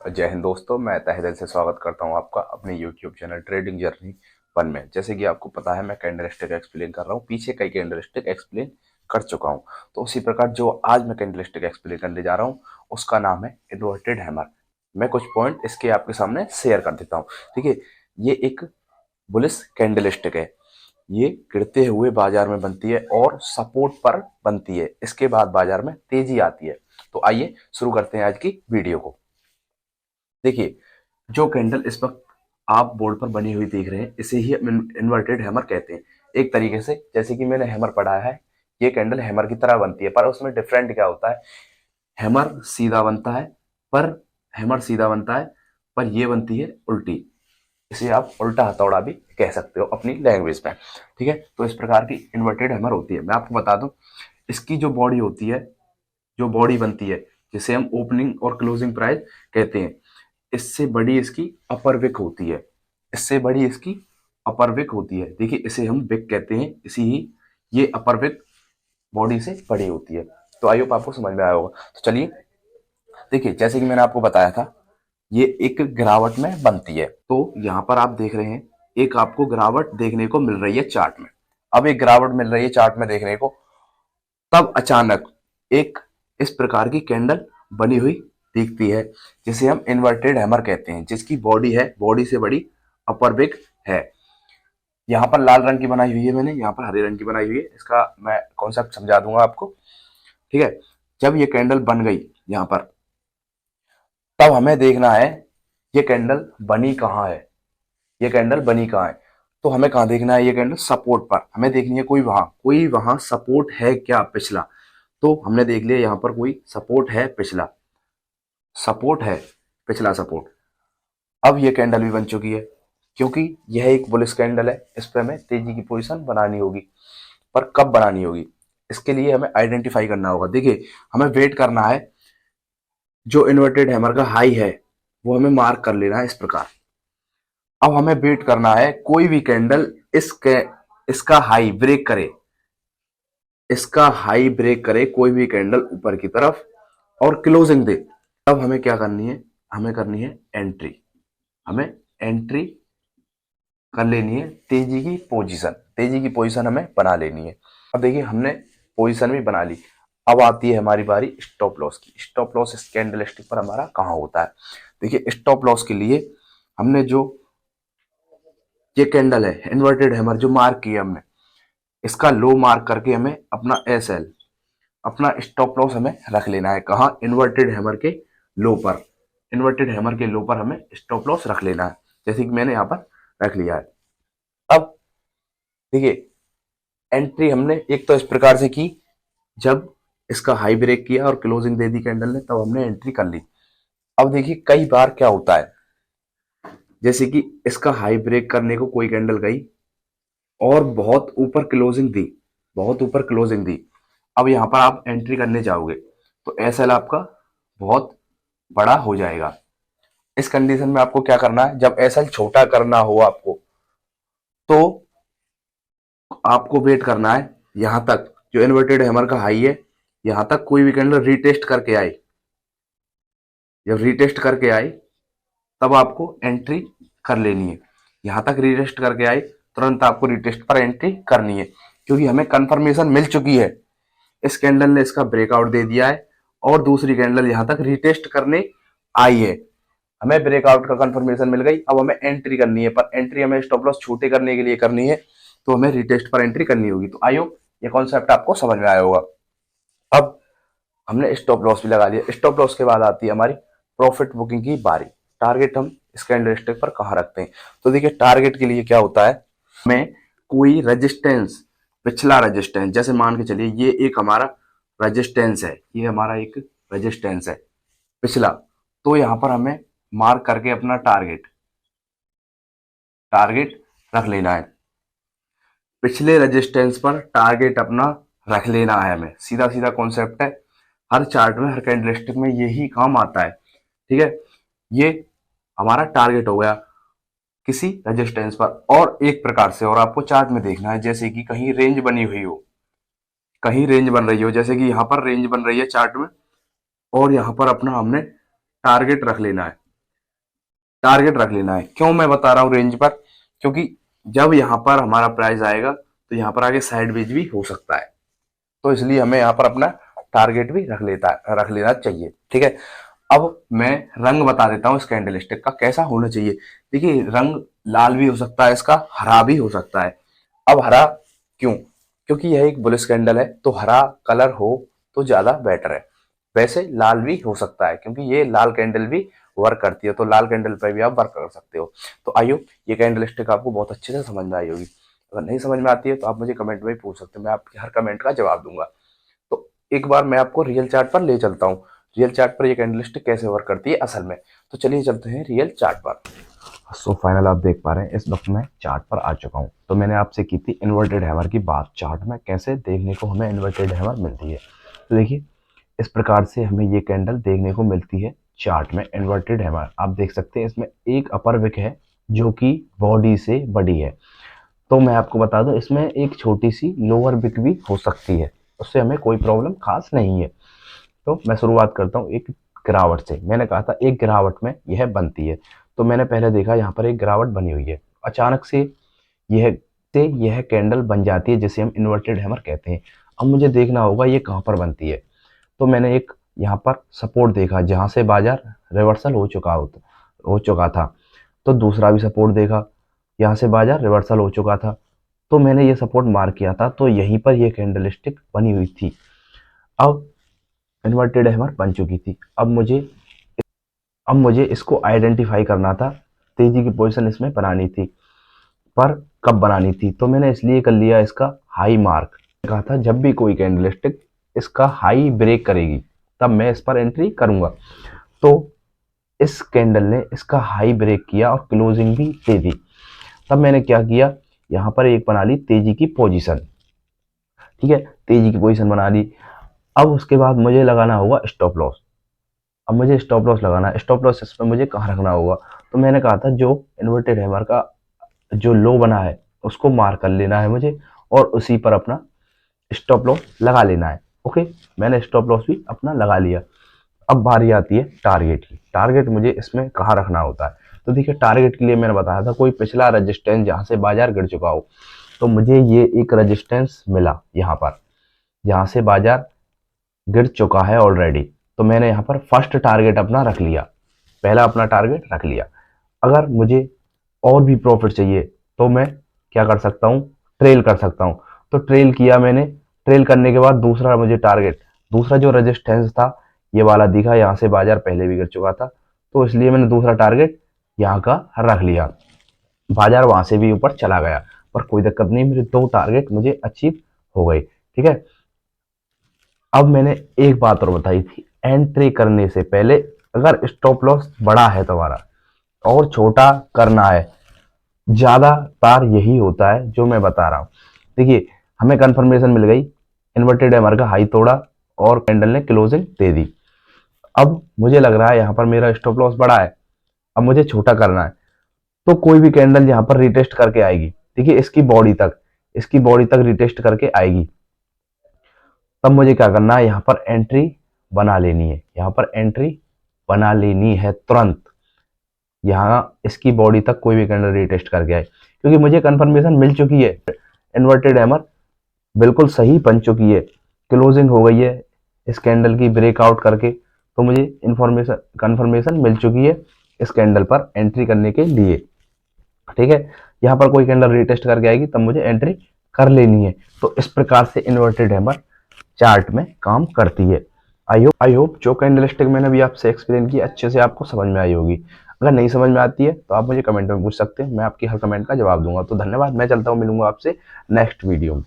जय हिंद दोस्तों, मैं तहे दिल से स्वागत करता हूं आपका अपने यूट्यूब चैनल ट्रेडिंग जर्नी 1 में। जैसे कि आपको पता है, मैं कैंडलस्टिक एक्सप्लेन कर रहा हूं, पीछे कई कैंडलस्टिक एक्सप्लेन कर चुका हूं। तो उसी प्रकार जो आज मैं कैंडलस्टिक एक्सप्लेन करने जा रहा हूं, उसका नाम है इन्वर्टेड हैमर। मैं कुछ पॉइंट इसके आपके सामने शेयर कर देता हूँ। ठीक है, ये एक बुलिश कैंडलस्टिक है। ये गिरते हुए बाजार में बनती है और सपोर्ट पर बनती है। इसके बाद बाजार में तेजी आती है। तो आइए शुरू करते हैं आज की वीडियो को। देखिए, जो कैंडल इस वक्त आप बोर्ड पर बनी हुई देख रहे हैं, इसे ही हम इन्वर्टेड हैमर कहते हैं। एक तरीके से जैसे कि मैंने हैमर पढ़ा है, ये कैंडल हैमर की तरह बनती है, पर उसमें डिफरेंट क्या होता है। हैमर सीधा बनता है, पर हैमर सीधा बनता है, पर ये बनती है उल्टी। इसे आप उल्टा हथौड़ा भी कह सकते हो अपनी लैंग्वेज में। ठीक है, तो इस प्रकार की इन्वर्टेड हैमर होती है। मैं आपको बता दूं, इसकी जो बॉडी होती है, जो बॉडी बनती है, जिसे हम ओपनिंग और क्लोजिंग प्राइस कहते हैं, इससे बड़ी इसकी अपर विक होती है। इससे बड़ी इसकी अपर विक होती है। देखिए, इसे हम विक कहते हैं, इसी ही ये अपर विक बॉडी से बड़ी होती है। तो आई होप आपको समझ में आया होगा। तो चलिए, देखिए, जैसे कि मैंने आपको बताया था, ये एक गिरावट में बनती है। तो यहाँ पर आप देख रहे हैं, एक आपको गिरावट देखने को मिल रही है चार्ट में। अब एक गिरावट मिल रही है चार्ट में देखने को, तब अचानक एक इस प्रकार की कैंडल बनी हुई दिखती है, जिसे हम इन्वर्टेड हैमर कहते हैं, जिसकी बॉडी है, बॉडी से बड़ी अपर बिग है। यहाँ पर लाल रंग की बनाई हुई है मैंने, यहाँ पर हरे रंग की बनाई हुई है। इसका मैं कॉन्सेप्ट समझा दूंगा आपको। ठीक है, जब ये कैंडल बन गई यहाँ पर, तब हमें देखना है ये कैंडल बनी कहाँ है। ये कैंडल बनी कहाँ है, तो हमें कहाँ देखना है, ये कैंडल सपोर्ट पर हमें देखनी है। कोई वहां सपोर्ट है क्या पिछला। तो हमने देख लिया, यहाँ पर कोई सपोर्ट है, पिछला सपोर्ट है, पिछला सपोर्ट। अब ये कैंडल भी बन चुकी है, क्योंकि यह एक बुलिश कैंडल है। इस पर हमें तेजी की पोजीशन बनानी होगी, पर कब बनानी होगी, इसके लिए हमें आइडेंटिफाई करना होगा। देखिए, हमें वेट करना है, जो इन्वर्टेड हैमर का हाई है वो हमें मार्क कर लेना है इस प्रकार। अब हमें वेट करना है कोई भी कैंडल इसका हाई ब्रेक करे, इसका हाई ब्रेक करे कोई भी कैंडल ऊपर की तरफ और क्लोजिंग दे। अब हमें क्या करनी है, हमें करनी है एंट्री। हमें एंट्री कर लेनी है, तेजी की पोजीशन हमें बना लेनी है। अब देखिए, हमने पोजीशन भी बना ली। अब आती है हमारी बारी स्टॉप लॉस की। स्टॉप लॉस इस कैंडलस्टिक पर हमारा कहाँ होता है। देखिए, स्टॉप लॉस के लिए हमने जो ये कैंडल है इन्वर्टेड हैमर जो मार्क किया हमने, इसका लो मार्क करके हमें अपना एस एल, अपना स्टॉप लॉस हमें रख लेना है। कहाँ, इन्वर्टेड हैमर के लो पर। इन्वर्टेड हैमर के लो पर हमें स्टॉप लॉस रख लेना है, जैसे कि मैंने यहाँ पर रख लिया है। अब देखिए, एंट्री हमने एक तो इस प्रकार से की, जब इसका हाई ब्रेक किया और क्लोजिंग दे दी कैंडल ने, तब हमने एंट्री कर ली। अब देखिए, कई बार क्या होता है, जैसे कि इसका हाई ब्रेक करने को कोई कैंडल गई और बहुत ऊपर क्लोजिंग दी, बहुत ऊपर क्लोजिंग दी। अब यहाँ पर आप एंट्री करने जाओगे तो एसएल आपका बहुत बड़ा हो जाएगा। इस कंडीशन में आपको क्या करना है, जब एसएल छोटा करना हो आपको, तो आपको वेट करना है यहां तक, जो इन्वर्टेड हैमर का हाई है, यहां तक कोई भी कैंडल रीटेस्ट करके आए। जब रीटेस्ट करके आए, तब आपको एंट्री कर लेनी है। यहां तक रीटेस्ट करके आए, तुरंत आपको रीटेस्ट पर एंट्री करनी है, क्योंकि हमें कंफर्मेशन मिल चुकी है, इस कैंडल ने इसका ब्रेकआउट दे दिया है और दूसरी कैंडल यहां तक रीटेस्ट करने आई है। हमें ब्रेकआउट का कंफर्मेशन मिल गई, अब हमें एंट्री करनी है, पर एंट्री हमें स्टॉप लॉस छोटे करने के लिए करनी है, तो हमें रिटेस्ट पर एंट्री करनी होगी। तो आई होप ये कॉन्सेप्ट आपको समझ में आया होगा। अब हमने स्टॉप लॉस भी लगा लिया। स्टॉप लॉस के बाद आती है हमारी प्रॉफिट बुकिंग की बारी। टारगेट हम इस कैंडलस्टिक पर कहाँ रखते हैं, तो देखिए, टारगेट के लिए क्या होता है, हमें कोई रेजिस्टेंस, पिछला रेजिस्टेंस, जैसे मान के चलिए ये एक हमारा रेजिस्टेंस है, ये हमारा एक रेजिस्टेंस है पिछला, तो यहां पर हमें मार्क करके अपना टारगेट टारगेट रख लेना है। पिछले रेजिस्टेंस पर टारगेट अपना रख लेना है हमें। सीधा सीधा कॉन्सेप्ट है, हर चार्ट में, हर कैंडलस्टिक में यही काम आता है। ठीक है, ये हमारा टारगेट हो गया किसी रेजिस्टेंस पर। और एक प्रकार से और आपको चार्ट में देखना है, जैसे कि कहीं रेंज बनी हुई हो, कहीं रेंज बन रही हो, जैसे कि यहाँ पर रेंज बन रही है चार्ट में, और यहाँ पर अपना हमने टारगेट रख लेना है। टारगेट रख लेना है। क्यों मैं बता रहा हूँ रेंज पर, क्योंकि जब यहाँ पर हमारा प्राइस आएगा तो यहाँ पर आगे साइडवेज भी हो सकता है, तो इसलिए हमें यहाँ पर अपना टारगेट भी रख लेना चाहिए। ठीक है, अब मैं रंग बता देता हूँ इस कैंडल स्टिक का कैसा होना चाहिए। देखिए रंग लाल भी हो सकता है, इसका हरा भी हो सकता है। अब हरा क्यों, क्योंकि यह एक बुलिश कैंडल है, तो हरा कलर हो तो ज्यादा बेटर है। वैसे लाल भी हो सकता है, क्योंकि ये लाल कैंडल भी वर्क करती है, तो लाल कैंडल पर भी आप वर्क कर सकते हो। तो आइयो, ये कैंडल स्टिक आपको बहुत अच्छे से समझ में आई होगी। अगर नहीं समझ में आती है तो आप मुझे कमेंट में भी पूछ सकते हो, मैं आपके हर कमेंट का जवाब दूंगा। तो एक बार मैं आपको रियल चार्ट पर ले चलता हूँ, रियल चार्ट पर ये कैंडल स्टिक कैसे वर्क करती है असल में। तो चलिए चलते हैं रियल चार्ट पर। सो फाइनल आप देख पा रहे हैं इस वक्त मैं चार्ट पर आ चुका हूँ। तो मैंने आपसे की थी इन्वर्टेड हैमर की बात, चार्ट में कैसे देखने को हमें इन्वर्टेड हैमर मिलती है। तो देखिए इस प्रकार से हमें ये कैंडल देखने को मिलती है चार्ट में, इन्वर्टेड हैमर। आप देख सकते हैं इसमें एक अपर विक है जो कि बॉडी से बड़ी है। तो मैं आपको बता दूं इसमें एक छोटी सी लोअर विक भी हो सकती है, उससे हमें कोई प्रॉब्लम खास नहीं है। तो मैं शुरुआत करता हूँ एक गिरावट से। मैंने कहा था एक गिरावट में यह बनती है, तो मैंने पहले देखा यहाँ पर एक गिरावट बनी हुई है। अचानक यह यह कैंडल बन जाती है जिसे हम इन्वर्टेड हैमर कहते हैं। अब मुझे देखना होगा ये कहाँ पर बनती है। तो मैंने एक यहाँ पर सपोर्ट देखा जहाँ से बाजार रिवर्सल हो चुका था। तो दूसरा भी सपोर्ट देखा, यहाँ से बाजार रिवर्सल हो चुका था, तो मैंने ये सपोर्ट मार्क किया था, तो यहीं पर ये कैंडल स्टिक बनी हुई थी। अब इन्वर्टेड हैमर बन चुकी थी। अब मुझे इसको आइडेंटिफाई करना था, तेजी की पोजीशन इसमें बनानी थी, पर कब बनानी थी, तो मैंने इसलिए कर लिया इसका हाई मार्क। कहा था जब भी कोई कैंडल स्टिक इसका हाई ब्रेक करेगी तब मैं इस पर एंट्री करूंगा। तो इस कैंडल ने इसका हाई ब्रेक किया और क्लोजिंग भी दे दी। तब मैंने क्या किया, यहाँ पर एक बना ली तेजी की पोजीशन। ठीक है, तेजी की पोजीशन बना ली। अब उसके बाद मुझे लगाना होगा स्टॉप लॉस। अब मुझे स्टॉप लॉस लगाना है, स्टॉप लॉस इसमें मुझे कहाँ रखना होगा। तो मैंने कहा था जो इन्वर्टेड हैमर का जो लो बना है उसको मार्क कर लेना है मुझे, और उसी पर अपना स्टॉप लॉस लगा लेना है। ओके, मैंने स्टॉप लॉस भी अपना लगा लिया। अब बारी आती है टारगेट की। टारगेट मुझे इसमें कहाँ रखना होता है। तो देखिए टारगेट के लिए मैंने बताया था कोई पिछला रेजिस्टेंस जहाँ से बाजार गिर चुका हो। तो मुझे ये एक रेजिस्टेंस मिला यहाँ पर, जहाँ से बाजार गिर चुका है ऑलरेडी। तो मैंने यहाँ पर फर्स्ट टारगेट अपना रख लिया, पहला अपना टारगेट रख लिया। अगर मुझे और भी प्रॉफिट चाहिए तो मैं क्या कर सकता हूँ, ट्रेल कर सकता हूँ। तो ट्रेल किया मैंने, ट्रेल करने के बाद दूसरा मुझे टारगेट, दूसरा जो रेजिस्टेंस था ये वाला दिखा, यहाँ से बाजार पहले भी गिर चुका था, तो इसलिए मैंने दूसरा टारगेट यहाँ का रख लिया। बाजार वहां से भी ऊपर चला गया, पर कोई दिक्कत नहीं, मेरे दो टारगेट मुझे अचीव हो गए। ठीक है, अब मैंने एक बात और बताई थी, एंट्री करने से पहले अगर स्टॉप लॉस बड़ा है तुम्हारा और छोटा करना है, ज्यादातर यही होता है जो मैं बता रहा हूँ। देखिए हमें कंफर्मेशन मिल गई, इन्वर्टेड हैमर का हाई तोड़ा और कैंडल ने क्लोजिंग दे दी। अब मुझे लग रहा है यहाँ पर मेरा स्टॉप लॉस बड़ा है, अब मुझे छोटा करना है। तो कोई भी कैंडल यहाँ पर रिटेस्ट करके आएगी, देखिए इसकी बॉडी तक रिटेस्ट करके आएगी, तब मुझे क्या करना है, यहाँ पर एंट्री बना लेनी है, यहाँ पर एंट्री बना लेनी है तुरंत। यहाँ इसकी बॉडी तक कोई भी कैंडल रिटेस्ट करके आए, क्योंकि मुझे कंफर्मेशन मिल चुकी है इन्वर्टेड हैमर बिल्कुल सही बन चुकी है, क्लोजिंग हो गई है इस कैंडल की ब्रेकआउट करके। तो मुझे इंफॉर्मेशन कंफर्मेशन मिल चुकी है इस कैंडल पर एंट्री करने के लिए। ठीक है, यहाँ पर कोई कैंडल रिटेस्ट करके आएगी तब मुझे एंट्री कर लेनी है। तो इस प्रकार से इन्वर्टेड हैमर चार्ट में काम करती है। आई होप जो कैंडलस्टिक मैंने अभी आपसे एक्सप्लेन की अच्छे से आपको समझ में आई होगी। अगर नहीं समझ में आती है तो आप मुझे कमेंट में पूछ सकते हैं, मैं आपकी हर कमेंट का जवाब दूंगा। तो धन्यवाद, मैं चलता हूँ, मिलूंगा आपसे नेक्स्ट वीडियो में।